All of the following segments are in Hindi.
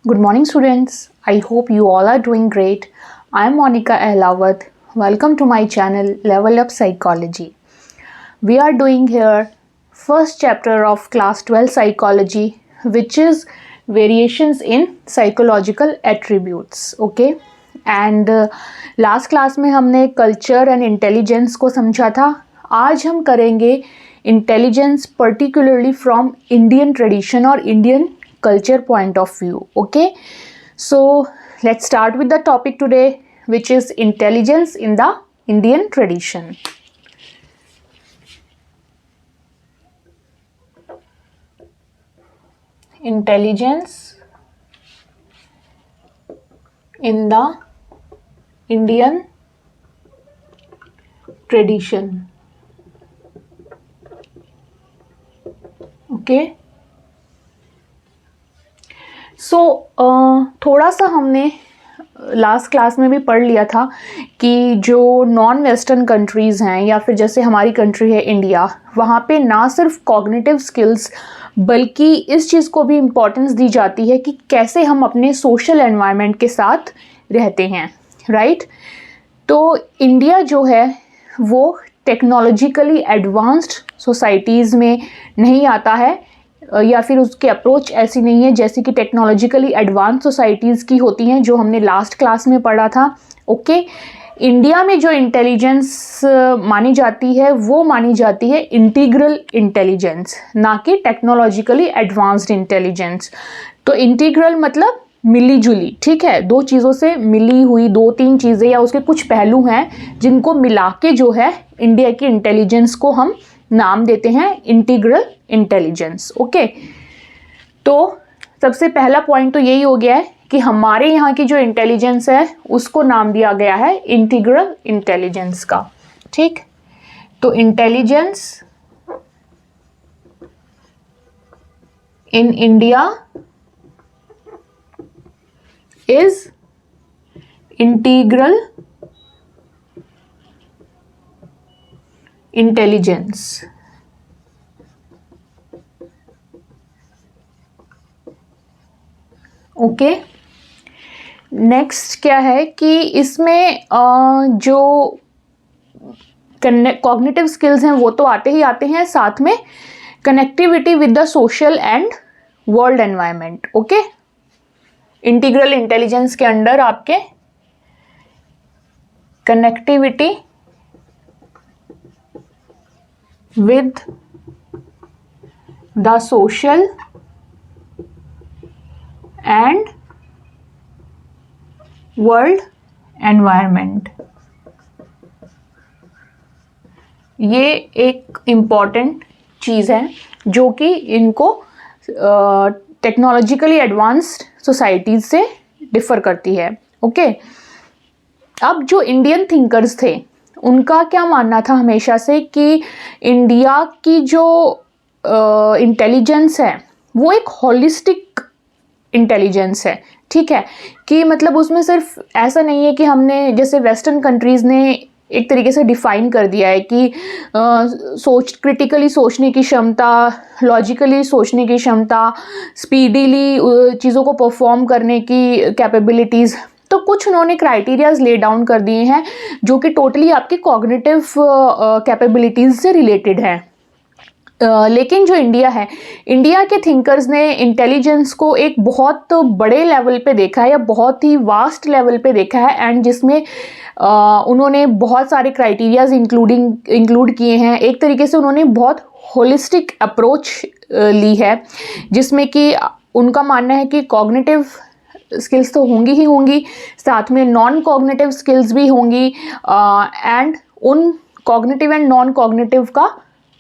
Good morning, students. I hope you all are doing great. I am Monica Ahlawat. Welcome to my channel Level Up Psychology. We are doing here first chapter of class 12 psychology, which is variations in psychological attributes. Okay, and last class में हमने culture and intelligence को समझा था. आज हम करेंगे intelligence particularly from Indian tradition or Indian culture point of view. Okay, so let's start with the topic today, which is intelligence in the Indian tradition. Intelligence in the Indian tradition. Okay, सो थोड़ा सा हमने लास्ट क्लास में भी पढ़ लिया था कि जो नॉन वेस्टर्न कंट्रीज़ हैं या फिर जैसे हमारी कंट्री है इंडिया, वहाँ पे ना सिर्फ कॉग्निटिव स्किल्स बल्कि इस चीज़ को भी इम्पोर्टेंस दी जाती है कि कैसे हम अपने सोशल एनवायरनमेंट के साथ रहते हैं, राइट। तो इंडिया जो है वो टेक्नोलॉजिकली एडवांस्ड सोसाइटीज़ में नहीं आता है या फिर उसकी अप्रोच ऐसी नहीं है जैसे कि टेक्नोलॉजिकली एडवांस सोसाइटीज़ की होती हैं, जो हमने लास्ट क्लास में पढ़ा था। ओके, इंडिया में जो इंटेलिजेंस मानी जाती है वो मानी जाती है इंटीग्रल इंटेलिजेंस, ना कि टेक्नोलॉजिकली एडवांस्ड इंटेलिजेंस। तो इंटीग्रल मतलब मिली जुली, ठीक है, दो चीज़ों से मिली हुई, दो तीन चीज़ें या उसके कुछ पहलू हैं जिनको मिला के जो है इंडिया की इंटेलिजेंस को हम नाम देते हैं इंटीग्रल इंटेलिजेंस। ओके, तो सबसे पहला पॉइंट तो यही हो गया है कि हमारे यहाँ की जो इंटेलिजेंस है उसको नाम दिया गया है इंटीग्रल इंटेलिजेंस का। ठीक, तो intelligence in India is integral intelligence. Okay, next क्या है कि इसमें जो कॉग्निटिव स्किल्स हैं वो तो आते ही आते हैं, साथ में connectivity with the social and world environment. Okay, integral intelligence के अंडर आपके connectivity with the social and world environment, ये एक इम्पॉर्टेंट चीज़ है जो कि इनको टेक्नोलॉजिकली एडवांस्ड सोसाइटीज से डिफर करती है। ओके, अब जो इंडियन थिंकर्स थे उनका क्या मानना था हमेशा से कि इंडिया की जो इंटेलिजेंस है वो एक होलिस्टिक इंटेलिजेंस है। ठीक है, कि मतलब उसमें सिर्फ ऐसा नहीं है कि हमने जैसे वेस्टर्न कंट्रीज़ ने एक तरीके से डिफ़ाइन कर दिया है कि क्रिटिकली सोचने की क्षमता, लॉजिकली सोचने की क्षमता, स्पीडीली चीज़ों को परफॉर्म करने की कैपेबिलिटीज़। तो कुछ उन्होंने क्राइटेरियाज ले डाउन कर दिए हैं जो कि टोटली आपकी कॉग्निटिव कैपेबिलिटीज़ से रिलेटेड है। लेकिन जो इंडिया है, इंडिया के थिंकर्स ने इंटेलिजेंस को एक बहुत बड़े लेवल पे देखा है या बहुत ही वास्ट लेवल पे देखा है, एंड जिसमें उन्होंने बहुत सारे क्राइटेरियाज इंक्लूड किए हैं। एक तरीके से उन्होंने बहुत होलिस्टिक अप्रोच ली है, जिसमें कि उनका मानना है कि कॉग्निटिव स्किल्स तो होंगी ही होंगी, साथ में नॉन कॉग्निटिव स्किल्स भी होंगी, एंड उन कॉग्निटिव एंड नॉन कॉग्निटिव का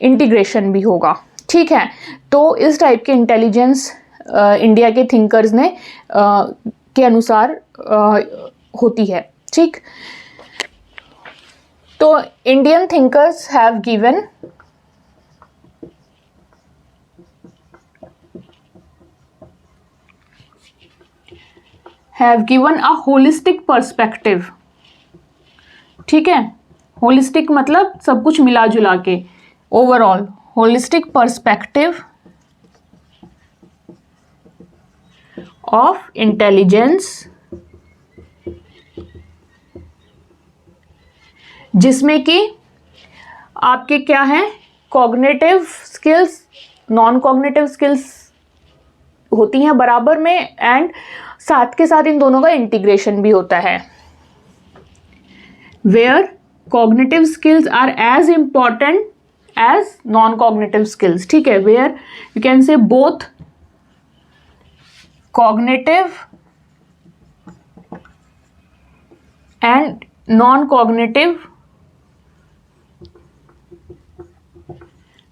इंटीग्रेशन भी होगा। ठीक है, तो इस टाइप के इंटेलिजेंस इंडिया के थिंकर्स ने के अनुसार होती है। ठीक, तो Indian thinkers have given a holistic perspective. ठीक है, होलिस्टिक मतलब सब कुछ मिला जुला के, overall holistic perspective of intelligence, जिसमें कि आपके क्या है, cognitive skills, non cognitive skills होती हैं बराबर में, एंड साथ के साथ इन दोनों का इंटीग्रेशन भी होता है। Where cognitive skills are as important as non cognitive skills, ठीक है। Where you can say both cognitive and non cognitive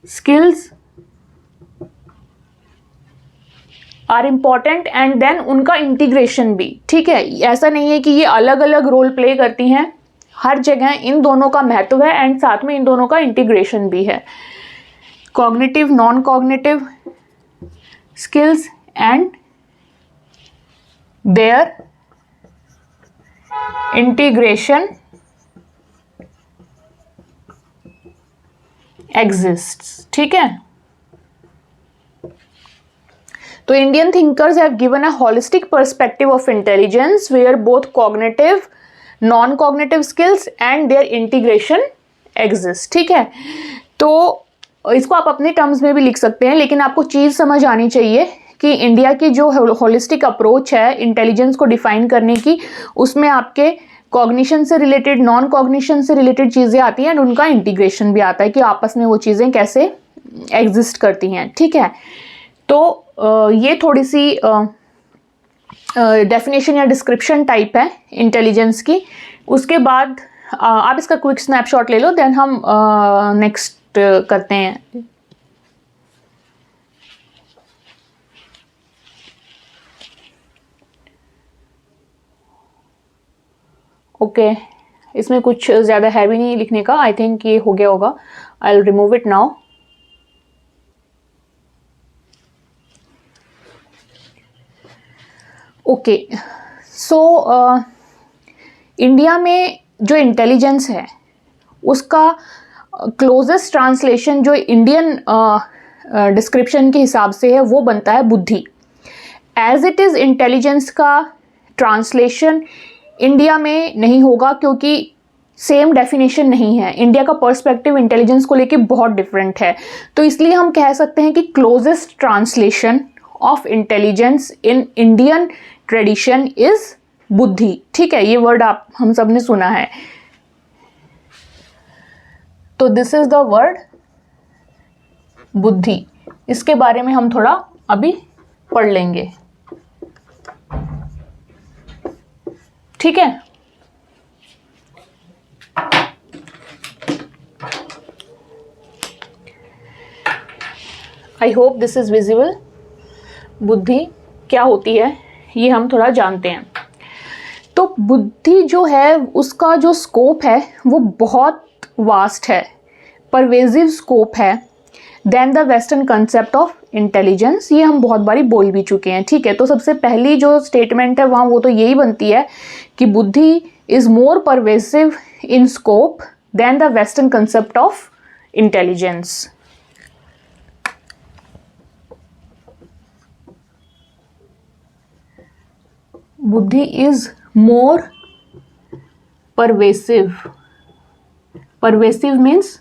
skills are important, and then उनका इंटीग्रेशन भी, ठीक है। ऐसा नहीं है कि ये अलग अलग रोल प्ले करती हैं, हर जगह इन दोनों का महत्व है एंड साथ में इन दोनों का इंटीग्रेशन भी है। Cognitive, non cognitive skills and their integration exists, ठीक है। तो Indian thinkers have given a holistic perspective of intelligence where both cognitive, non cognitive skills and their integration exist, ठीक है। तो इसको आप अपने टर्म्स में भी लिख सकते हैं, लेकिन आपको चीज़ समझ आनी चाहिए कि इंडिया की जो होलिस्टिक अप्रोच है इंटेलिजेंस को डिफाइन करने की, उसमें आपके कॉग्निशन से रिलेटेड, नॉन कॉग्निशन से रिलेटेड चीज़ें आती हैं एंड उनका इंटीग्रेशन भी आता है कि आपस में वो चीज़ें कैसे एग्जिस्ट करती हैं, ठीक है। तो ये थोड़ी सी डेफिनेशन या डिस्क्रिप्शन टाइप है इंटेलिजेंस की। उसके बाद आप इसका क्विक स्नैपशॉट ले लो, देन हम नेक्स्ट करते हैं। ओके, इसमें कुछ ज़्यादा है भी नहीं लिखने का, आई थिंक ये हो गया होगा। I will remove it now. Okay, so India में जो इंटेलिजेंस है उसका क्लोजेस्ट ट्रांसलेशन जो इंडियन डिस्क्रिप्शन के हिसाब से है वो बनता है बुद्धि। एज इट इज़ इंटेलिजेंस का ट्रांसलेशन इंडिया में नहीं होगा, क्योंकि सेम डेफिनेशन नहीं है। इंडिया का पर्सपेक्टिव इंटेलिजेंस को लेके बहुत डिफरेंट है, तो इसलिए हम कह सकते हैं कि closest translation of intelligence in Indian tradition is बुद्धि, ठीक है। ये वर्ड आप हम सब ने सुना है। तो दिस इज द वर्ड बुद्धि। इसके बारे में हम थोड़ा अभी पढ़ लेंगे, ठीक है। I hope this is visible. बुद्धि क्या होती है ये हम थोड़ा जानते हैं। तो बुद्धि जो है उसका जो स्कोप है वो बहुत वास्ट है, परवेजिव स्कोप है than the western concept of intelligence. ये हम बहुत बारी बोल भी चुके हैं, ठीक है। तो सबसे पहली जो स्टेटमेंट है वहाँ वो तो यही बनती है कि buddhi is more pervasive in scope than the western concept of intelligence. Buddhi is more pervasive. Pervasive means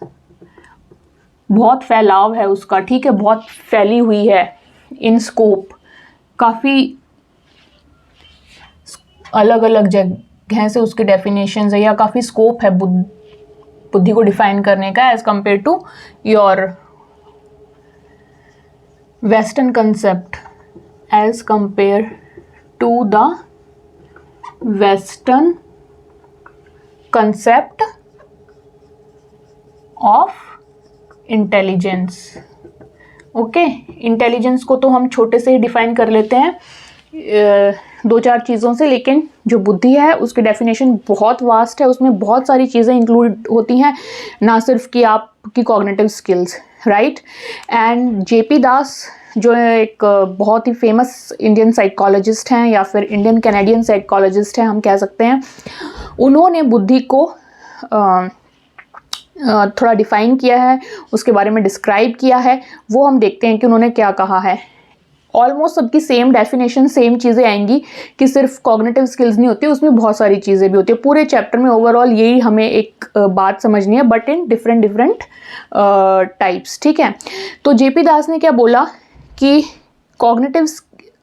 बहुत फैलाव है उसका, ठीक है, बहुत फैली हुई है। इन स्कोप काफ़ी अलग अलग जगह से उसके डेफिनेशंस है, या काफ़ी स्कोप है बुद्धि को डिफाइन करने का as compare to your western concept, as compare to the western concept of intelligence. Okay, intelligence को तो हम छोटे से ही डिफाइन कर लेते हैं दो चार चीज़ों से, लेकिन जो बुद्धि है उसकी डेफिनेशन बहुत वास्ट है, उसमें बहुत सारी चीज़ें इंक्लूड होती हैं, ना सिर्फ कि आपकी cognitive skills, right. And JP Das जो एक बहुत ही फेमस इंडियन साइकोलॉजिस्ट हैं या फिर इंडियन कैनेडियन साइकोलॉजिस्ट हैं हम कह सकते हैं, उन्होंने बुद्धि को थोड़ा डिफाइन किया है, उसके बारे में डिस्क्राइब किया है। वो हम देखते हैं कि उन्होंने क्या कहा है। ऑलमोस्ट सबकी सेम डेफिनेशन, सेम चीज़ें आएंगी कि सिर्फ कॉग्निटिव स्किल्स नहीं होती, उसमें बहुत सारी चीज़ें भी होती है। पूरे चैप्टर में ओवरऑल यही हमें एक बात समझनी है, but in different different types, ठीक है। तो जेपी दास ने क्या बोला कि कॉग्निटिव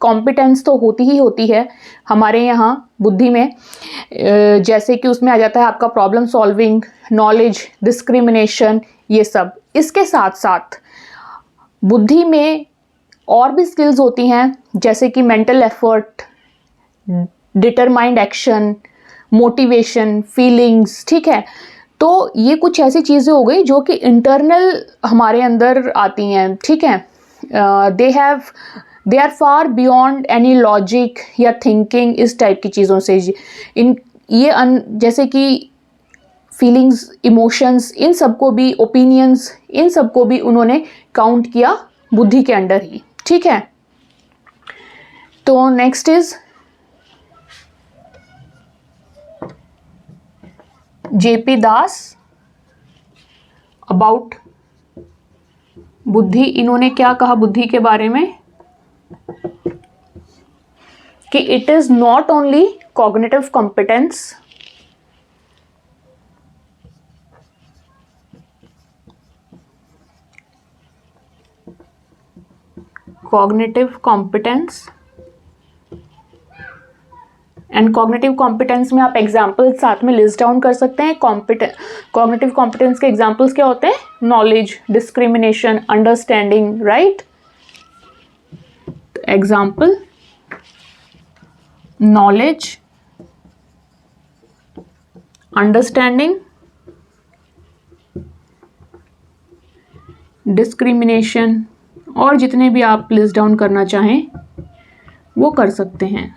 कॉम्पिटेंस तो होती ही होती है हमारे यहाँ बुद्धि में, जैसे कि उसमें आ जाता है आपका प्रॉब्लम सॉल्विंग, नॉलेज, डिस्क्रिमिनेशन, ये सब। इसके साथ साथ बुद्धि में और भी स्किल्स होती हैं, जैसे कि mental effort, determined action, motivation, feelings, ठीक है। तो ये कुछ ऐसी चीज़ें हो गई जो कि इंटरनल हमारे अंदर आती हैं, ठीक है। They are far beyond any logic या थिंकिंग, इस टाइप की चीज़ों से। इन ये जैसे कि फीलिंग्स, इमोशंस, इन सबको भी, ओपिनियंस, इन सबको भी उन्होंने काउंट किया बुद्धि के अंडर ही, ठीक है। तो next is JP Das about बुद्धि। इन्होंने क्या कहा बुद्धि के बारे में कि it is not only cognitive competence, cognitive competence. And cognitive competence में आप एग्जाम्पल्स साथ में लिस्ट डाउन कर सकते हैं। कॉग्निटिव कॉम्पिटेंस के एग्जाम्पल्स क्या होते हैं? Knowledge, discrimination, understanding, right. Example: knowledge, understanding, discrimination, और जितने भी आप लिस्ट डाउन करना चाहें वो कर सकते हैं,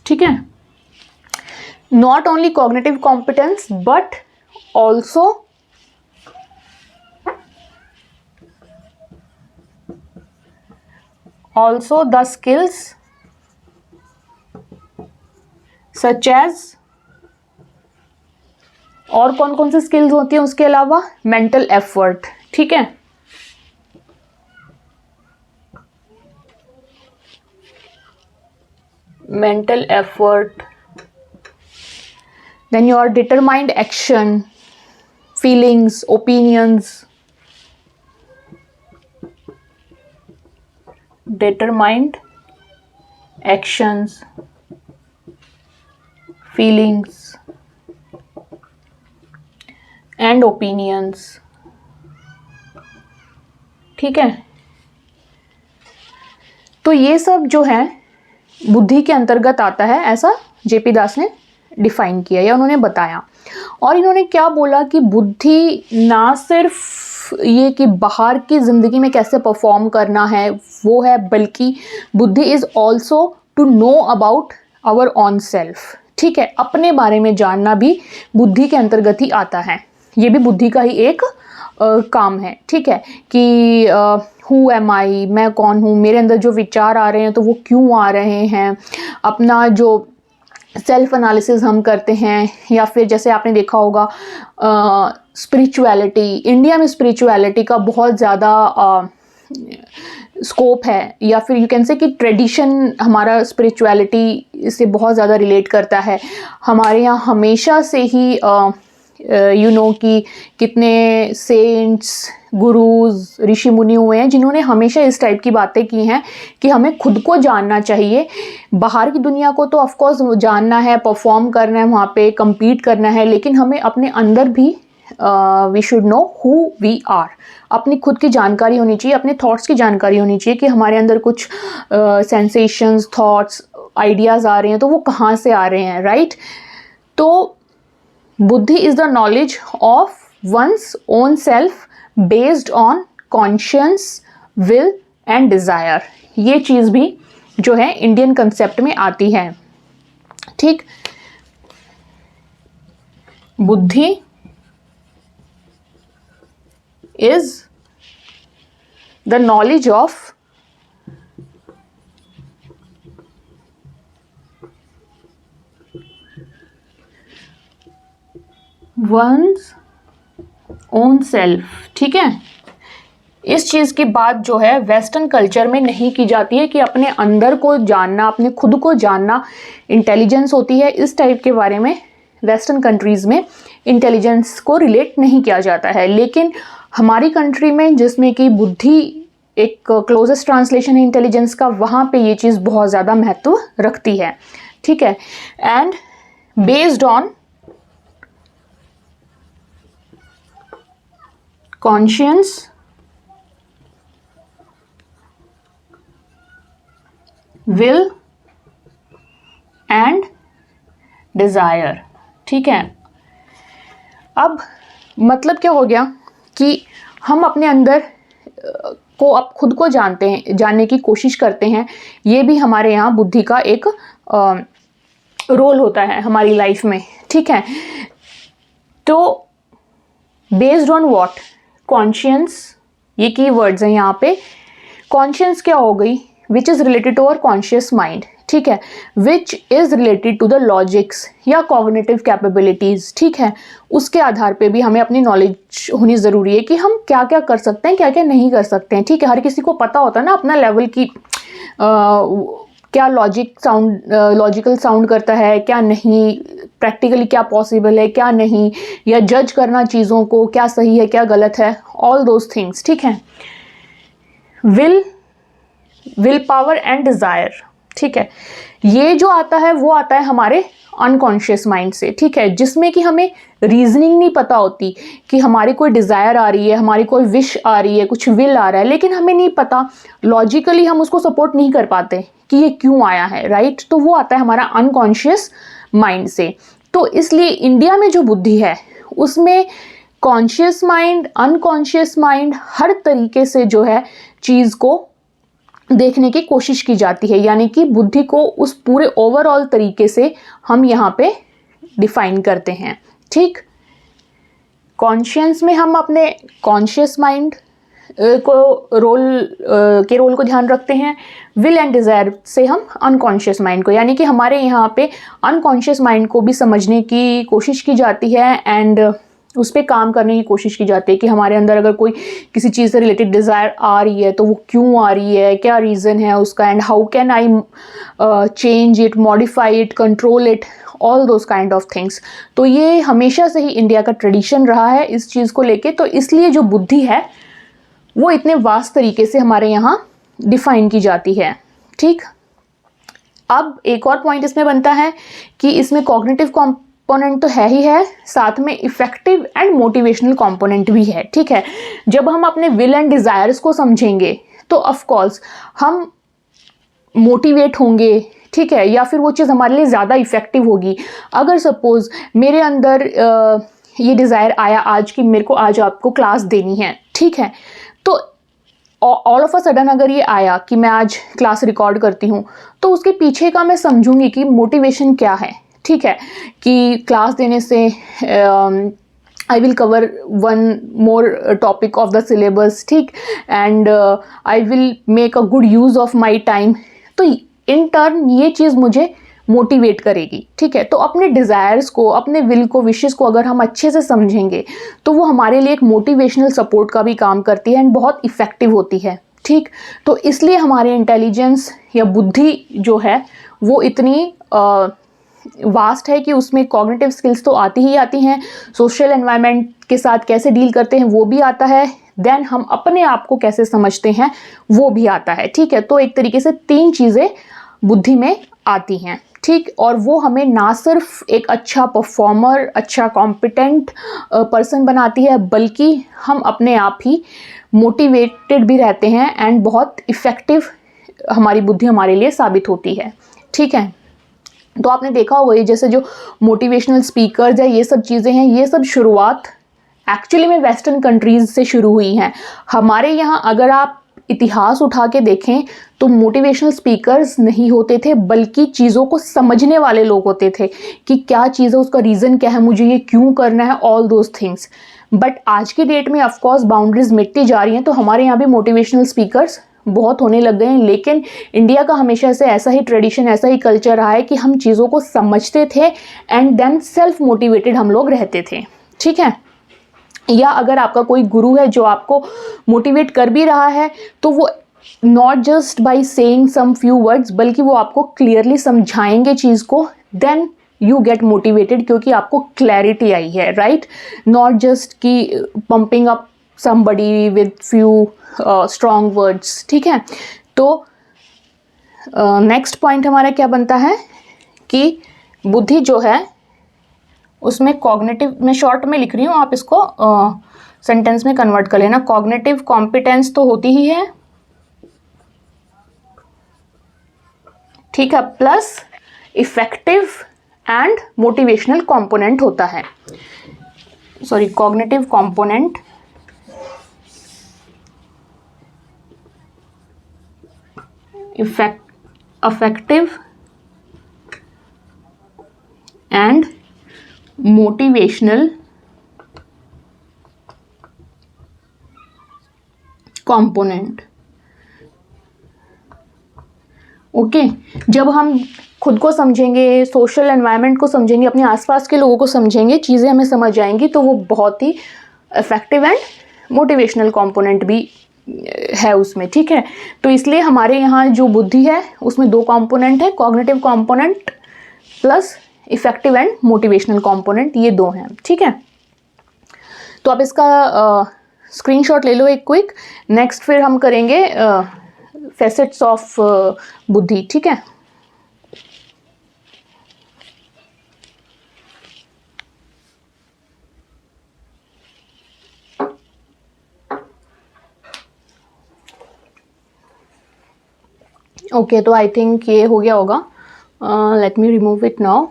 ठीक है। Not only cognitive competence but also the skills such as, और कौन कौन सी स्किल्स होती है उसके अलावा? मेंटल एफर्ट, ठीक है। Mental effort, then your determined action, feelings, opinions, determined actions, feelings and opinions, ठीक है। तो ये सब जो है बुद्धि के अंतर्गत आता है, ऐसा जेपी दास ने डिफाइन किया या उन्होंने बताया। और इन्होंने क्या बोला कि बुद्धि ना सिर्फ ये कि बाहर की ज़िंदगी में कैसे परफॉर्म करना है वो है, बल्कि बुद्धि is also to know about our own self, ठीक है। अपने बारे में जानना भी बुद्धि के अंतर्गत ही आता है, ये भी बुद्धि का ही एक काम है, ठीक है। कि हु एम आई, मैं कौन हूँ, मेरे अंदर जो विचार आ रहे हैं तो वो क्यों आ रहे हैं, अपना जो सेल्फ एनालिसिस हम करते हैं। या फिर जैसे आपने देखा होगा स्पिरिचुअलिटी, इंडिया में स्पिरिचुअलिटी का बहुत ज़्यादा स्कोप है, या फिर यू कैन से कि ट्रेडिशन हमारा स्पिरिचुअलिटी से बहुत ज़्यादा रिलेट करता है। हमारे यहाँ हमेशा से ही कि कितने सेंट्स, गुरुज, ऋषि मुनि हुए हैं जिन्होंने हमेशा इस टाइप की बातें की हैं कि हमें खुद को जानना चाहिए। बाहर की दुनिया को तो ऑफ कोर्स जानना है, परफॉर्म करना है, वहाँ पे compete करना है, लेकिन हमें अपने अंदर भी we should know who we are. अपनी खुद की जानकारी होनी चाहिए, अपने थॉट्स की जानकारी होनी चाहिए कि हमारे अंदर कुछ सेंसेशंस, थॉट्स, आइडियाज़ आ रहे हैं तो वो कहाँ से आ रहे हैं, राइट। तो बुद्धि is the knowledge of one's own self based on conscious, will and desire. ये चीज़ भी जो है इंडियन कंसेप्ट में आती है, ठीक। बुद्धि is the knowledge of one's own self, ठीक है। इस चीज़ की बात जो है वेस्टर्न कल्चर में नहीं की जाती है कि अपने अंदर को जानना, अपने खुद को जानना इंटेलिजेंस होती है। इस टाइप के बारे में वेस्टर्न कंट्रीज़ में इंटेलिजेंस को रिलेट नहीं किया जाता है। लेकिन हमारी कंट्री में, जिसमें कि बुद्धि एक क्लोजेस्ट ट्रांसलेशन है इंटेलिजेंस का, वहाँ पे ये चीज़ बहुत ज़्यादा महत्व रखती है। ठीक है। And based on conscious, will and desire. ठीक है। अब मतलब क्या हो गया कि हम अपने अंदर को अब खुद को जानते हैं, जानने की कोशिश करते हैं। ये भी हमारे यहाँ बुद्धि का एक रोल होता है हमारी लाइफ में। ठीक है। तो बेस्ड ऑन व्हाट, कॉन्शियस, ये की वर्ड्स हैं यहाँ पे। कॉन्शियस क्या हो गई, which is related to our conscious mind. ठीक है। Which is related to the logics या कॉग्निटिव कैपेबिलिटीज़। ठीक है। उसके आधार पे भी हमें अपनी नॉलेज होनी ज़रूरी है कि हम क्या क्या कर सकते हैं, क्या क्या नहीं कर सकते हैं। ठीक है। हर किसी को पता होता है ना अपना लेवल की क्या लॉजिकल साउंड करता है, क्या नहीं, प्रैक्टिकली क्या पॉसिबल है, क्या नहीं, या जज करना चीज़ों को, क्या सही है क्या गलत है, ऑल दोज थिंग्स। ठीक है। Will power and desire. ठीक है। ये जो आता है वो आता है हमारे अनकॉन्शियस माइंड से। ठीक है। जिसमें कि हमें रीजनिंग नहीं पता होती कि हमारी कोई डिज़ायर आ रही है, हमारी कोई विश आ रही है, कुछ विल आ रहा है, लेकिन हमें नहीं पता, लॉजिकली हम उसको सपोर्ट नहीं कर पाते कि ये क्यों आया है। राइट। तो वो आता है हमारा अनकॉन्शियस माइंड से। तो इसलिए इंडिया में जो बुद्धि है उसमें कॉन्शियस माइंड, अनकॉन्शियस माइंड, हर तरीके से जो है चीज़ को देखने की कोशिश की जाती है। यानी कि बुद्धि को उस पूरे ओवरऑल तरीके से हम यहाँ पे डिफाइन करते हैं। ठीक। कॉन्शियस में हम अपने कॉन्शियस माइंड को रोल को ध्यान रखते हैं। विल एंड डिज़ायर से हम अनकॉन्शियस माइंड को, यानी कि हमारे यहाँ पे अनकॉन्शियस माइंड को भी समझने की कोशिश की जाती है एंड उस पर काम करने की कोशिश की जाती है कि हमारे अंदर अगर कोई किसी चीज़ से रिलेटेड डिज़ायर आ रही है तो वो क्यों आ रही है, क्या रीज़न है उसका, and how can I change it, modify it, control it, all those kind of things. तो ये हमेशा से ही इंडिया का ट्रेडिशन रहा है इस चीज़ को लेके। तो इसलिए जो बुद्धि है वो इतने वास्ट तरीके से हमारे यहाँ डिफाइन की जाती है। ठीक। अब एक और पॉइंट इसमें बनता है कि इसमें कॉग्निटिव कंपोनेंट तो है ही है, साथ में इफेक्टिव एंड मोटिवेशनल कंपोनेंट भी है। ठीक है। जब हम अपने विल एंड डिज़ायर्स को समझेंगे तो ऑफ कोर्स हम मोटिवेट होंगे। ठीक है। या फिर वो चीज़ हमारे लिए ज़्यादा इफेक्टिव होगी। अगर सपोज मेरे अंदर ये डिज़ायर आया आज कि मेरे को आज आपको क्लास देनी है। ठीक है। तो ऑल ऑफ अ सडन अगर ये आया कि मैं आज क्लास रिकॉर्ड करती हूँ, तो उसके पीछे का मैं समझूंगी कि मोटिवेशन क्या है। ठीक है। कि क्लास देने से I will cover one more topic of the syllabus. ठीक। And I will make a good use of my time. तो इन टर्न ये चीज़ मुझे मोटिवेट करेगी। ठीक है। तो अपने डिज़ायर्स को, अपने विल को, विशेस को अगर हम अच्छे से समझेंगे तो वो हमारे लिए एक मोटिवेशनल सपोर्ट का भी काम करती है एंड बहुत इफ़ेक्टिव होती है। ठीक। तो इसलिए हमारे इंटेलिजेंस या बुद्धि जो है वो इतनी वास्ट है कि उसमें कॉग्निटिव स्किल्स तो आती ही आती हैं, सोशल एनवायरनमेंट के साथ कैसे डील करते हैं वो भी आता है, देन हम अपने आप को कैसे समझते हैं वो भी आता है। ठीक है। तो एक तरीके से 3 चीज़ें बुद्धि में आती हैं। ठीक। और वो हमें ना सिर्फ एक अच्छा परफॉर्मर, अच्छा कॉम्पिटेंट पर्सन बनाती है, बल्कि हम अपने आप ही मोटिवेटेड भी रहते हैं एंड बहुत इफ़ेक्टिव हमारी बुद्धि हमारे लिए साबित होती है। ठीक है। तो आपने देखा होगा ये जैसे जो मोटिवेशनल स्पीकर्स है, ये सब चीज़ें हैं, ये सब शुरुआत एक्चुअली में वेस्टर्न कंट्रीज़ से शुरू हुई हैं। हमारे यहाँ अगर आप इतिहास उठा के देखें तो मोटिवेशनल स्पीकर्स नहीं होते थे, बल्कि चीज़ों को समझने वाले लोग होते थे कि क्या चीज़ है, उसका रीज़न क्या है, मुझे ये क्यों करना है, ऑल दोज थिंग्स। बट आज की डेट में ऑफकोर्स बाउंड्रीज मिटती जा रही हैं, तो हमारे यहाँ भी मोटिवेशनल स्पीकर्स बहुत होने लग गए हैं। लेकिन इंडिया का हमेशा से ऐसा ही ट्रेडिशन, ऐसा ही कल्चर रहा है कि हम चीज़ों को समझते थे एंड देन सेल्फ मोटिवेटेड हम लोग रहते थे। ठीक है। या अगर आपका कोई गुरु है जो आपको मोटिवेट कर भी रहा है तो वो not just by saying some few words, बल्कि वो आपको क्लियरली समझाएंगे चीज़ को, देन यू गेट मोटिवेटेड, क्योंकि आपको क्लैरिटी आई है, राइट? नॉट जस्ट कि pumping up somebody with few strong words, ठीक है? तो नेक्स्ट पॉइंट हमारा क्या बनता है कि बुद्धि जो है उसमें कॉग्निटिव, मैं शॉर्ट में लिख रही हूँ, आप इसको सेंटेंस में कन्वर्ट कर लेना। कॉग्निटिव कॉम्पिटेंस तो होती ही है, ठीक है, plus effective and motivational component होता है। Sorry, cognitive component, effective and motivational component. Okay, जब हम खुद को समझेंगे, सोशल एनवायरनमेंट को समझेंगे, अपने आसपास के लोगों को समझेंगे, चीज़ें हमें समझ आएंगी, तो वो बहुत ही इफेक्टिव एंड मोटिवेशनल कंपोनेंट भी है उसमें, ठीक है? तो इसलिए हमारे यहाँ जो बुद्धि है उसमें दो कंपोनेंट है, cognitive component plus effective and motivational component, ये दो हैं, ठीक है? तो आप इसका स्क्रीनशॉट ले लो एक क्विक। नेक्स्ट फिर हम करेंगे फैसेट्स ऑफ बुद्धि, ठीक है? ओके, तो आई थिंक ये हो गया होगा। Let me remove it now.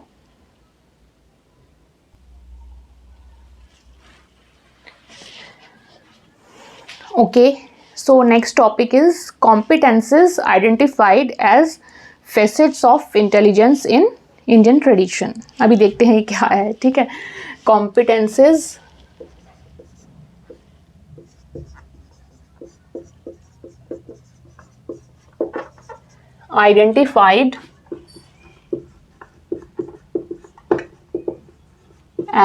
Okay, so next topic is competences identified as facets of intelligence in Indian tradition. अभी देखते हैं ये क्या है, ठीक है? Competences identified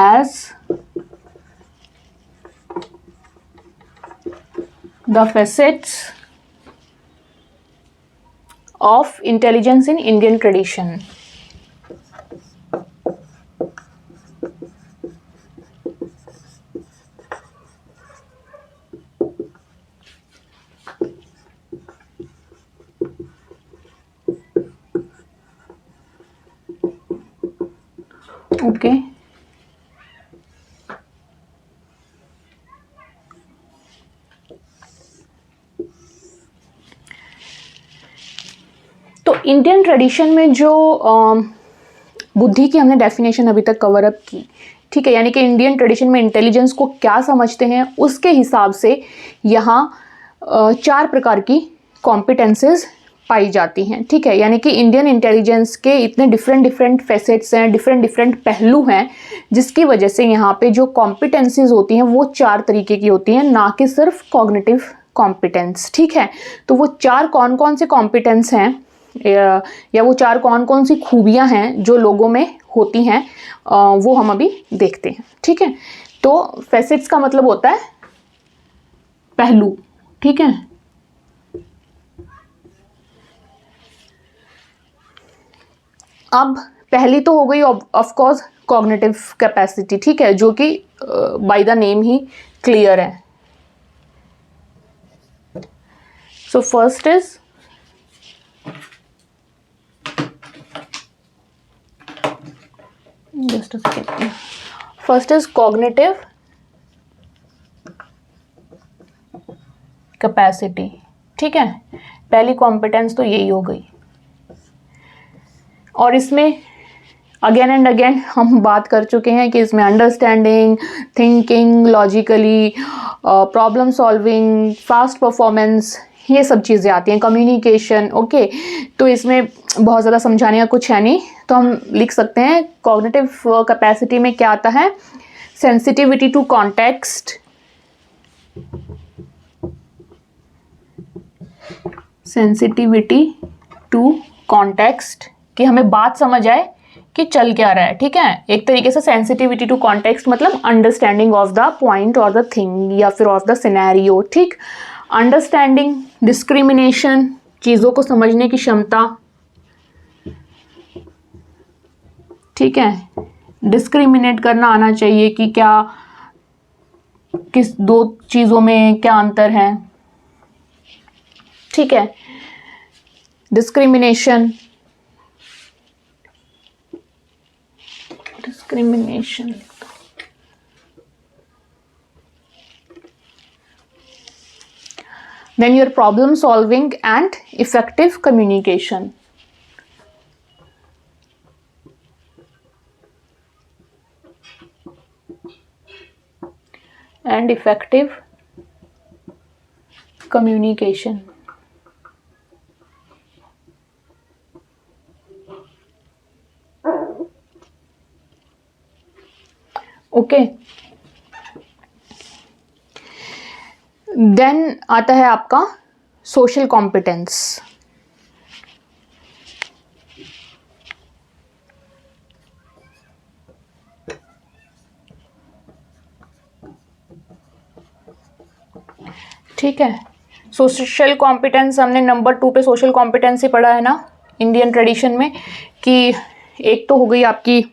as the facets of intelligence in Indian tradition. Okay. तो इंडियन ट्रेडिशन में जो बुद्धि की हमने डेफिनेशन अभी तक कवर अप की, ठीक है? यानी कि इंडियन ट्रेडिशन में इंटेलिजेंस को क्या समझते हैं, उसके हिसाब से यहाँ 4 प्रकार की कॉम्पिटेंसेस पाई जाती हैं, ठीक है? यानी कि इंडियन इंटेलिजेंस के इतने डिफरेंट फैसेट्स हैं, डिफरेंट पहलू हैं, जिसकी वजह से यहाँ पे जो कॉम्पिटेंसीज होती हैं वो 4 तरीके की होती हैं, ना कि सिर्फ कॉग्निटिव कॉम्पिटेंस, ठीक है? तो वो 4 कौन कौन से कॉम्पिटेंस हैं या वो 4 कौन कौन सी खूबियां हैं जो लोगों में होती हैं, वो हम अभी देखते हैं, ठीक है? तो फैसेट्स का मतलब होता है पहलू, ठीक है? अब पहली तो हो गई ऑफ कोर्स कॉग्निटिव कैपेसिटी, ठीक है, जो कि बाय द नेम ही क्लियर है। So first is just a second. First is cognitive capacity, ठीक है? पहली कॉम्पिटेंस तो यही हो गई, और इसमें अगेन एंड अगेन हम बात कर चुके हैं कि इसमें understanding, thinking logically, problem solving, fast performance, ये सब चीज़ें आती हैं, कम्युनिकेशन, ओके? तो इसमें बहुत ज़्यादा समझाने का कुछ है नहीं, तो हम लिख सकते हैं कॉग्निटिव कैपेसिटी में क्या आता है? Sensitivity to context, sensitivity to context, कि हमें बात समझ आए कि चल क्या रहा है, ठीक है। एक तरीके से सेंसिटिविटी टू कॉन्टेक्स्ट मतलब अंडरस्टैंडिंग ऑफ द पॉइंट और द थिंग या फिर ऑफ द सिनेरियो, ठीक। अंडरस्टैंडिंग, डिस्क्रिमिनेशन, चीज़ों को समझने की क्षमता, ठीक है। डिस्क्रिमिनेट करना आना चाहिए कि क्या किस दो चीज़ों में क्या अंतर है, ठीक है। Discrimination, discrimination, then your problem solving and effective communication, and effective communication. Okay, then आता है आपका सोशल कॉम्पिटेंस। ठीक है, सोशल कॉम्पिटेंस हमने नंबर 2 पे सोशल कॉम्पिटेंस ही पढ़ा है ना इंडियन ट्रेडिशन में, कि एक तो हो गई आपकी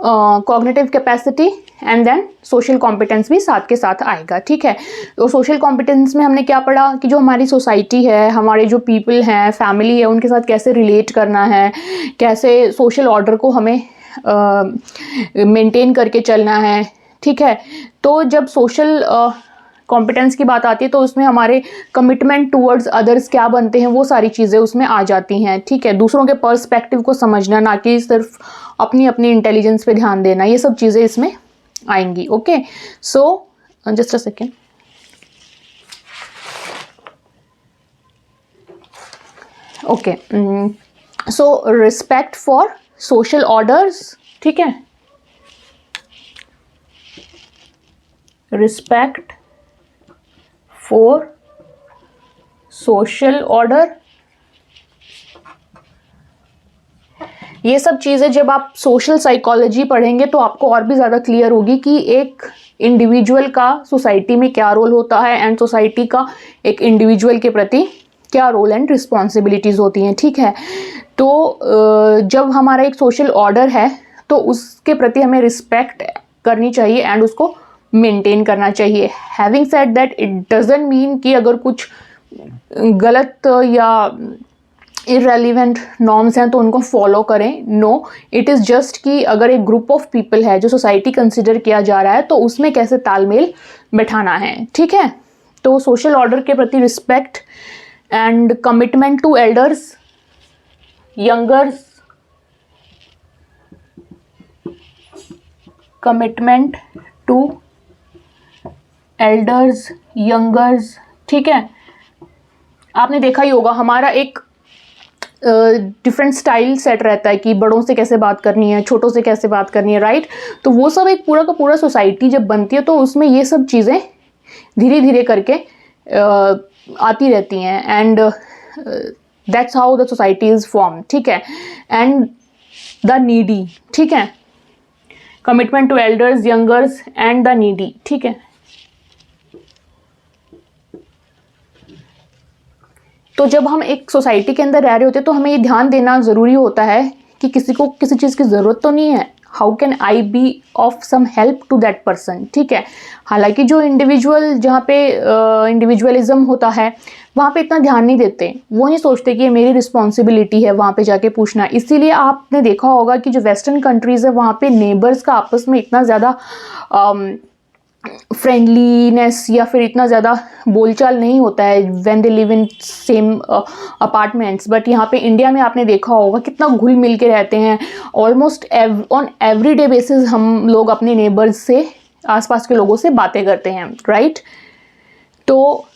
cognitive capacity and then social competence भी साथ के साथ आएगा, ठीक है। तो सोशल कॉम्पिटेंस में हमने क्या पढ़ा कि जो हमारी सोसाइटी है, हमारे जो पीपल हैं, फैमिली है, उनके साथ कैसे रिलेट करना है, कैसे सोशल ऑर्डर को हमें मेंटेन करके चलना है, ठीक है। तो जब सोशल कॉम्पिटेंस की बात आती है तो उसमें हमारे कमिटमेंट टूवर्ड्स अदर्स क्या बनते हैं, वो सारी चीज़ें उसमें आ जाती हैं, ठीक है। दूसरों के पर्सपेक्टिव को समझना, ना कि सिर्फ अपनी अपनी इंटेलिजेंस पे ध्यान देना, ये सब चीज़ें इसमें आएंगी। Okay, so just a second. Okay, so respect for social orders, ठीक है। रिस्पेक्ट फॉर सोशल ऑर्डर, ये सब चीज़ें जब आप सोशल साइकोलॉजी पढ़ेंगे तो आपको और भी ज़्यादा क्लियर होगी कि एक इंडिविजुअल का सोसाइटी में क्या रोल होता है एंड सोसाइटी का एक इंडिविजुअल के प्रति क्या रोल एंड रिस्पॉन्सिबिलिटीज़ होती हैं, ठीक है। तो जब हमारा एक सोशल ऑर्डर है तो उसके प्रति हमें रिस्पेक्ट करनी चाहिए एंड उसको मेंटेन करना चाहिए। Having said that, it doesn't mean कि अगर कुछ गलत या इररेलेवेंट नॉर्म्स हैं तो उनको फॉलो करें, नो, इट इज़ जस्ट कि अगर एक ग्रुप ऑफ पीपल है जो सोसाइटी कंसिडर किया जा रहा है तो उसमें कैसे तालमेल बैठाना है, ठीक है। तो सोशल ऑर्डर के प्रति respect and commitment to elders, youngers, commitment to elders, youngers, ठीक है। आपने देखा ही होगा हमारा एक डिफरेंट स्टाइल सेट रहता है कि बड़ों से कैसे बात करनी है, छोटों से कैसे बात करनी है, राइट। तो वो सब एक पूरा का पूरा सोसाइटी जब बनती है तो उसमें ये सब चीज़ें धीरे धीरे करके आती रहती हैं and that's how the society is form, ठीक है। एंड द नीडी, ठीक है, commitment to elders, youngers and the needy, ठीक है। तो जब हम एक सोसाइटी के अंदर रह रहे होते हैं तो हमें ये ध्यान देना ज़रूरी होता है कि किसी को किसी चीज़ की ज़रूरत तो नहीं है, how can I be of some help to that person, ठीक है। हालांकि जो इंडिविजुअल, जहाँ पे इंडिविजुअलिज्म होता है वहाँ पे इतना ध्यान नहीं देते, वो नहीं सोचते कि ये मेरी रिस्पॉन्सिबिलिटी है वहाँ पे जाके पूछना। इसीलिए आपने देखा होगा कि जो वेस्टर्न कंट्रीज़ है वहाँ पे नेबर्स का आपस में इतना ज़्यादा फ्रेंडलीनेस या फिर इतना ज़्यादा बोलचाल नहीं होता है when they live in same apartments. But यहाँ पे इंडिया में आपने देखा होगा कितना घुल मिल के रहते हैं, ऑलमोस्ट ऑन एवरीडे बेसिस हम लोग अपने नेबर्स से, आसपास के लोगों से बातें करते हैं, राइट। तो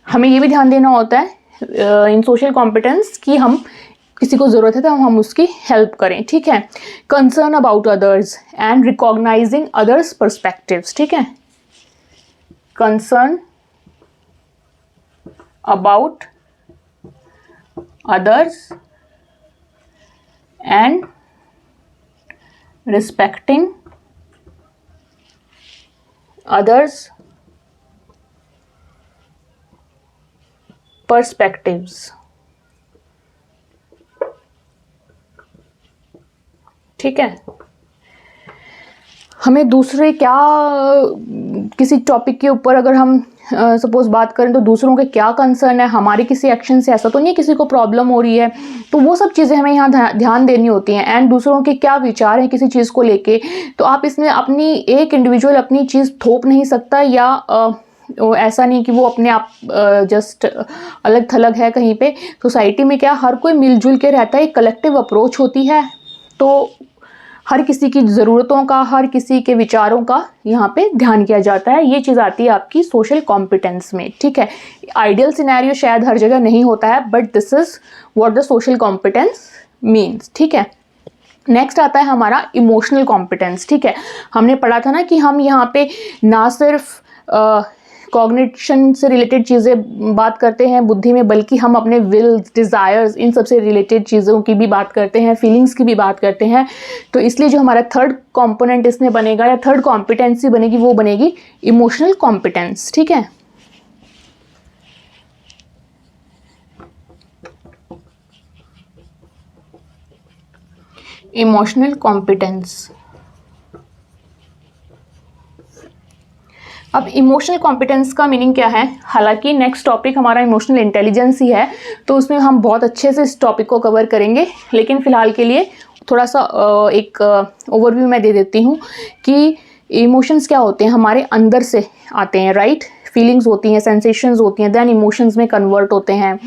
हमें ये भी ध्यान देना होता है इन सोशल कॉम्पिटेंस कि हम किसी को ज़रूरत है तो हम उसकी हेल्प करें, ठीक है। Concern about others and recognising others perspectives, ठीक है। Concern about others and respecting others perspectives. ठीक है, हमें दूसरे क्या, किसी टॉपिक के ऊपर अगर हम सपोज बात करें तो दूसरों के क्या कंसर्न है, हमारे किसी एक्शन से ऐसा तो नहीं है किसी को प्रॉब्लम हो रही है, तो वो सब चीज़ें हमें यहाँ ध्यान देनी होती हैं। एंड दूसरों के क्या विचार हैं किसी चीज़ को लेके, तो आप इसमें अपनी एक इंडिविजुअल अपनी चीज़ थोप नहीं सकता, या ऐसा नहीं कि वो अपने आप जस्ट अलग थलग है कहीं पे। सोसाइटी में क्या हर कोई मिलजुल के रहता है, एक कलेक्टिव अप्रोच होती है, तो हर किसी की ज़रूरतों का, हर किसी के विचारों का यहाँ पे ध्यान किया जाता है। ये चीज़ आती है आपकी सोशल कॉम्पिटेंस में। ठीक है, आइडियल सिनेरियो शायद हर जगह नहीं होता है, but this is what the social competence means. ठीक है, नेक्स्ट आता है हमारा इमोशनल कॉम्पिटेंस। ठीक है, हमने पढ़ा था ना कि हम यहाँ पे ना सिर्फ कॉग्निशन से रिलेटेड चीज़ें बात करते हैं बुद्धि में, बल्कि हम अपने विल, डिज़ायर्स, इन सब से रिलेटेड चीज़ों की भी बात करते हैं, फीलिंग्स की भी बात करते हैं। तो इसलिए जो हमारा थर्ड कंपोनेंट इसमें बनेगा या थर्ड कॉम्पिटेंसी बनेगी वो बनेगी इमोशनल कॉम्पिटेंस। ठीक है, इमोशनल कॉम्पिटेंस। अब इमोशनल कॉम्पिटेंस का मीनिंग क्या है, हालांकि नेक्स्ट टॉपिक हमारा इमोशनल इंटेलिजेंस ही है, तो उसमें हम बहुत अच्छे से इस टॉपिक को कवर करेंगे, लेकिन फ़िलहाल के लिए थोड़ा सा एक ओवरव्यू मैं दे देती हूँ कि इमोशंस क्या होते हैं, हमारे अंदर से आते हैं, राइट। फीलिंग्स होती हैं, सेंसेशंस होती हैं, देन इमोशंस में कन्वर्ट होते हैं।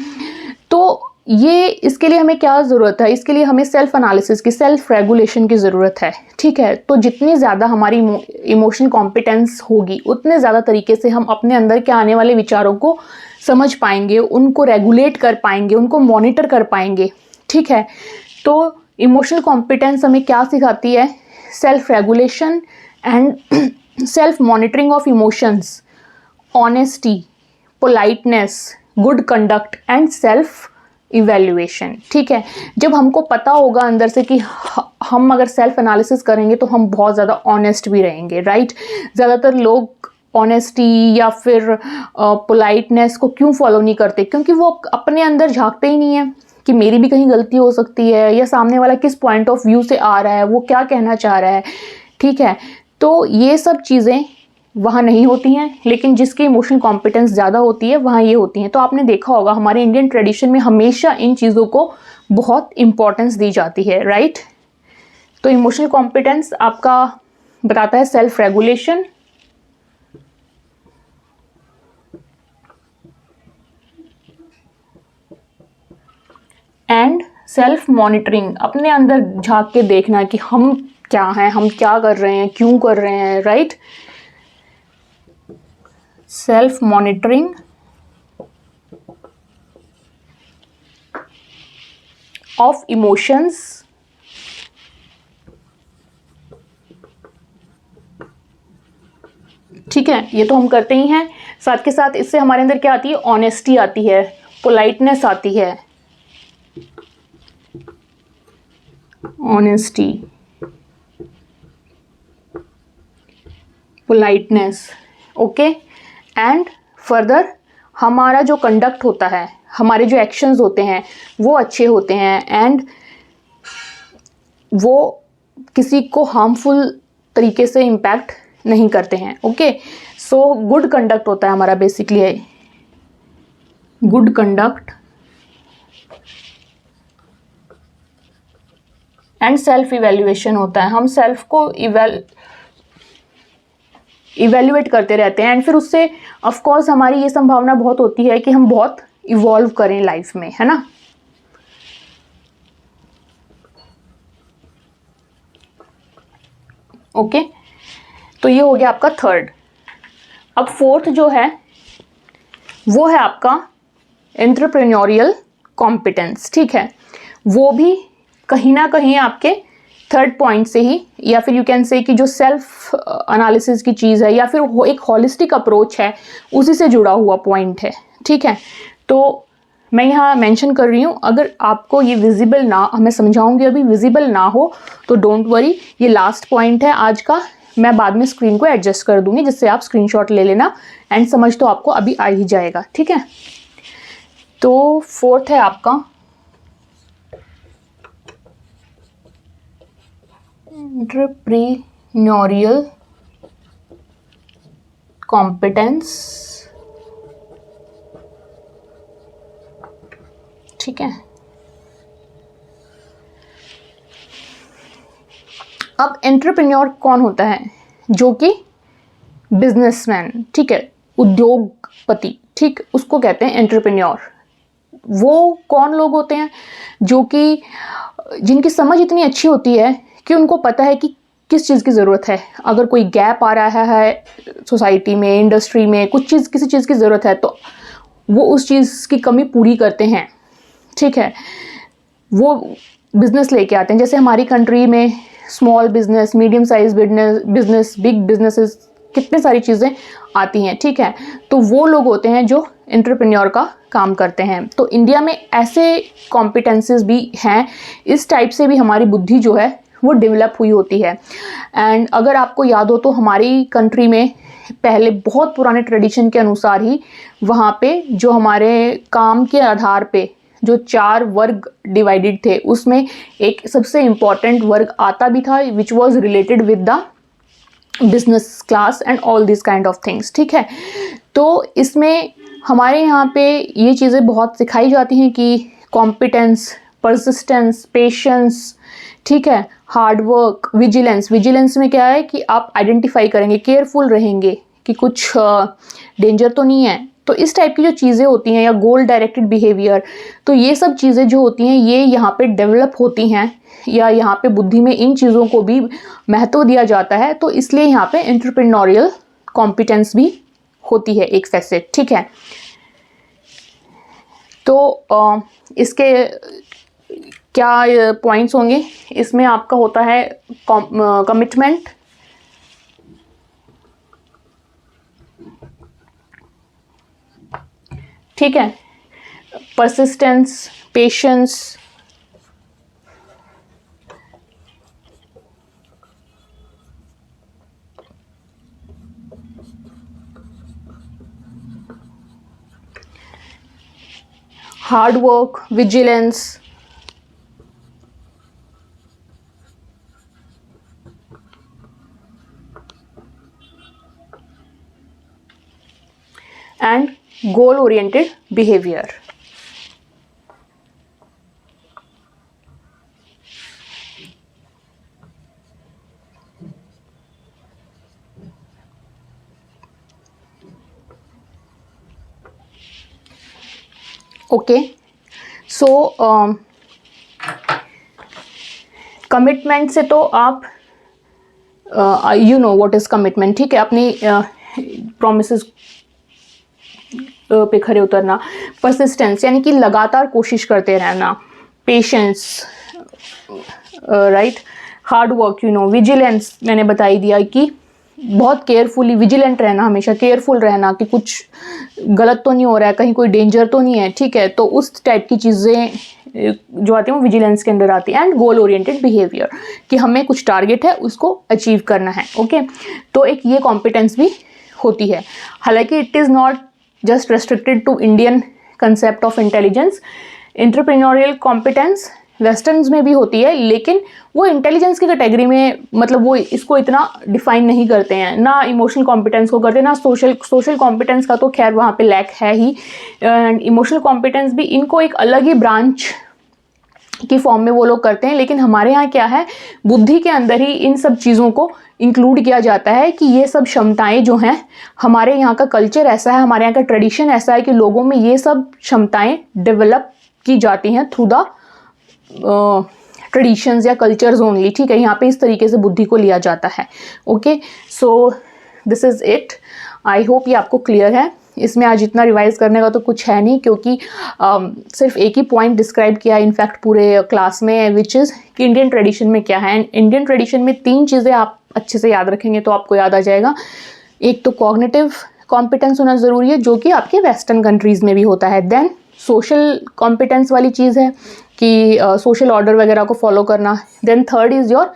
तो ये इसके लिए हमें क्या ज़रूरत है, इसके लिए हमें सेल्फ एनालिसिस की, सेल्फ रेगुलेशन की ज़रूरत है। ठीक है, तो जितनी ज़्यादा हमारी इमोशनल कॉम्पिटेंस होगी उतने ज़्यादा तरीके से हम अपने अंदर के आने वाले विचारों को समझ पाएंगे, उनको रेगुलेट कर पाएंगे, उनको मॉनिटर कर पाएंगे। ठीक है, तो इमोशनल कॉम्पिटेंस हमें क्या सिखाती है, self regulation and self monitoring of emotions, honesty, politeness, good conduct and self evaluation. ठीक है, जब हमको पता होगा अंदर से कि हम अगर सेल्फ एनालिसिस करेंगे तो हम बहुत ज़्यादा ऑनेस्ट भी रहेंगे, राइट। ज़्यादातर लोग ऑनेस्टी या फिर पोलाइटनेस को क्यों फॉलो नहीं करते, क्योंकि वो अपने अंदर झांकते ही नहीं है कि मेरी भी कहीं गलती हो सकती है, या सामने वाला किस पॉइंट ऑफ व्यू से आ रहा है, वो क्या कहना चाह रहा है। ठीक है, तो ये सब चीज़ें वहाँ नहीं होती हैं, लेकिन जिसकी इमोशनल कॉम्पिटेंस ज़्यादा होती है वहाँ ये होती हैं। तो आपने देखा होगा हमारे इंडियन ट्रेडिशन में हमेशा इन चीज़ों को बहुत इम्पोर्टेंस दी जाती है, राइट। तो इमोशनल कॉम्पिटेंस आपका बताता है self regulation, and self monitoring, अपने अंदर झांक के देखना कि हम क्या हैं, हम क्या कर रहे हैं, क्यों कर रहे हैं, right. Self monitoring of emotions, ठीक है, ये तो हम करते ही हैं। साथ के साथ इससे हमारे अंदर क्या आती है, ऑनेस्टी आती है, पोलाइटनेस आती है, honesty, politeness, okay. And further हमारा जो कंडक्ट होता है, हमारे जो एक्शंस होते हैं वो अच्छे होते हैं, एंड वो किसी को हार्मफुल तरीके से इम्पैक्ट नहीं करते हैं, ओके। सो गुड कंडक्ट होता है हमारा बेसिकली है, good conduct and self evaluation होता है। हम सेल्फ को इवैल्यूएट करते रहते हैं, एंड फिर उससे ऑफ कोर्स हमारी ये संभावना बहुत होती है कि हम बहुत इवॉल्व करें लाइफ में, है ना। ओके, तो ये हो गया आपका थर्ड। अब फोर्थ जो है वो है आपका एंटरप्रेन्योरियल कॉम्पिटेंस। ठीक है, वो भी कहीं ना कहीं आपके थर्ड पॉइंट से ही, या फिर यू कैन से कि जो सेल्फ एनालिसिस की चीज़ है, या फिर एक होलिस्टिक अप्रोच है, उसी से जुड़ा हुआ पॉइंट है। ठीक है, तो मैं यहाँ मेंशन कर रही हूँ, अगर आपको ये विजिबल ना, मैं समझाऊंगी अभी, विजिबल ना हो तो डोंट वरी, ये लास्ट पॉइंट है आज का। मैं बाद में स्क्रीन को एडजस्ट कर दूंगी जिससे आप स्क्रीनशॉट ले लेना, एंड समझ तो आपको अभी आ ही जाएगा, ठीक है। तो फोर्थ है आपका एंटरप्रेन्योरियल कॉम्पिटेंस, ठीक है। अब एंटरप्रेन्योर कौन होता है? जो कि बिजनेसमैन, ठीक है, उद्योगपति, ठीक, उसको कहते हैं एंटरप्रेन्योर। वो कौन लोग होते हैं? जो कि जिनकी समझ इतनी अच्छी होती है कि उनको पता है कि किस चीज़ की ज़रूरत है। अगर कोई गैप आ रहा है सोसाइटी में, इंडस्ट्री में, कुछ चीज़, किसी चीज़ की ज़रूरत है, तो वो उस चीज़ की कमी पूरी करते हैं, ठीक है। वो बिजनेस लेके आते हैं। जैसे हमारी कंट्री में small business, medium size business, big businesses, कितने सारी चीज़ें आती हैं, ठीक है। तो वो लोग होते हैं जो एंटरप्रेन्योर का काम करते हैं। तो इंडिया में ऐसे कॉम्पिटेंसेस भी हैं, इस टाइप से भी हमारी बुद्धि जो है वो डेवलप हुई होती है। एंड अगर आपको याद हो तो हमारी कंट्री में पहले बहुत पुराने ट्रेडिशन के अनुसार ही वहाँ पे जो हमारे काम के आधार पे जो 4 वर्ग डिवाइडेड थे, उसमें एक सबसे इम्पॉर्टेंट वर्ग आता भी था which was related with the business class and all this kind of things, ठीक है। तो इसमें हमारे यहाँ पे ये चीज़ें बहुत सिखाई जाती हैं कि कॉम्पिटेंस, परसिस्टेंस, पेशेंस, ठीक है, हार्ड वर्क, विजिलेंस। विजिलेंस में क्या है कि आप आइडेंटिफाई करेंगे, केयरफुल रहेंगे कि कुछ डेंजर तो नहीं है। तो इस टाइप की जो चीज़ें होती हैं, या गोल डायरेक्टेड बिहेवियर, तो ये सब चीज़ें जो होती हैं ये यहाँ पे डेवलप होती हैं, या यहाँ पे बुद्धि में इन चीज़ों को भी महत्व दिया जाता है। तो इसलिए यहाँ पे एंटरप्रेन्योरियल कॉम्पिटेंस भी होती है एक फैसेट, ठीक है। तो इसके क्या पॉइंट्स होंगे? इसमें आपका होता है कमिटमेंट, ठीक है, persistence, patience, hard work, vigilance, and goal oriented behavior. Okay, so commitment से तो आप you know what is commitment, ठीक है, अपनी प्रोमिसेस पे खरे उतरना। परसिस्टेंस यानी कि लगातार कोशिश करते रहना। Patience, right, hard work, you know, vigilance मैंने बता ही दिया कि बहुत केयरफुली विजिलेंट रहना, हमेशा केयरफुल रहना कि कुछ गलत तो नहीं हो रहा है, कहीं कोई डेंजर तो नहीं है, ठीक है। तो उस टाइप की चीज़ें जो आती हैं वो विजिलेंस के अंदर आती है। एंड गोल ओरिएंटेड बिहेवियर कि हमें कुछ टारगेट है उसको अचीव करना है, ओके। तो एक ये कॉम्पिटेंस भी होती है। हालांकि it is not just restricted to Indian concept of intelligence. Entrepreneurial competence westerns में भी होती है, लेकिन वो इंटेलिजेंस की कैटेगरी में, मतलब वो इसको इतना डिफाइन नहीं करते हैं, ना इमोशनल कॉम्पिटेंस को करते हैं, ना सोशल कॉम्पिटेंस का तो खैर वहाँ पे लैक है ही। एंड इमोशनल कॉम्पिटेंस भी इनको एक अलग ही ब्रांच की फॉर्म में वो लोग करते हैं। लेकिन हमारे यहाँ क्या है, बुद्धि के अंदर ही इन सब चीज़ों को इंक्लूड किया जाता है कि ये सब क्षमताएं जो हैं, हमारे यहाँ का कल्चर ऐसा है, हमारे यहाँ का ट्रेडिशन ऐसा है कि लोगों में ये सब क्षमताएं डेवलप की जाती हैं थ्रू द ट्रेडिशंस या कल्चर्स ओनली, ठीक है। यहाँ पे इस तरीके से बुद्धि को लिया जाता है, okay. So this is it. I hope ये आपको क्लियर है। इसमें आज इतना रिवाइज करने का तो कुछ है नहीं, क्योंकि सिर्फ एक ही पॉइंट डिस्क्राइब किया इनफैक्ट पूरे क्लास में, विच इज़ कि इंडियन ट्रेडिशन में क्या है। एंड इंडियन ट्रेडिशन में 3 चीज़ें आप अच्छे से याद रखेंगे तो आपको याद आ जाएगा। एक तो कॉग्निटिव कॉम्पिटेंस होना ज़रूरी है, जो कि आपके वेस्टर्न कंट्रीज़ में भी होता है। देन सोशल कॉम्पिटेंस वाली चीज़ है कि सोशल ऑर्डर वगैरह को फॉलो करना। Then third is your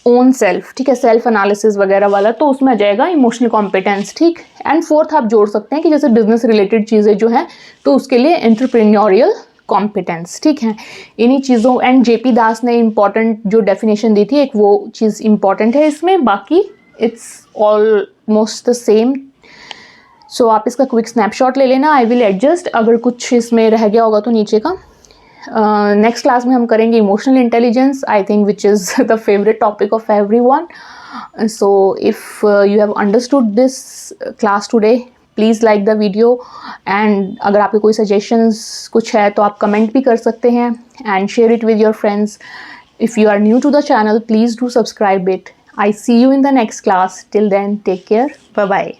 own self, ठीक है, सेल्फ एनालिसिस वगैरह वाला, तो उसमें आ जाएगा इमोशनल कॉम्पिटेंस, ठीक। एंड फोर्थ आप जोड़ सकते हैं कि जैसे बिजनेस रिलेटेड चीज़ें जो हैं तो उसके लिए एंटरप्रेन्योरियल कॉम्पिटेंस, ठीक है। इन्हीं चीज़ों, एंड जेपी दास ने इम्पॉर्टेंट जो डेफिनेशन दी थी एक वो चीज़ इम्पॉर्टेंट है इसमें, बाकी इट्स ऑलमोस्ट द सेम। सो आप इसका क्विक स्नैपशॉट ले लेना, आई विल एडजस्ट अगर कुछ इसमें रह गया होगा तो नीचे का। नेक्स्ट क्लास में हम करेंगे emotional intelligence, I think which is the favourite topic of everyone. So if you have understood this class today, please like the video, and अगर आपके कोई सजेशंस कुछ है तो आप कमेंट भी कर सकते हैं, and share it with your friends. If you are new to the channel, please do subscribe it. I see you in the next class. Till then, take care. Bye bye.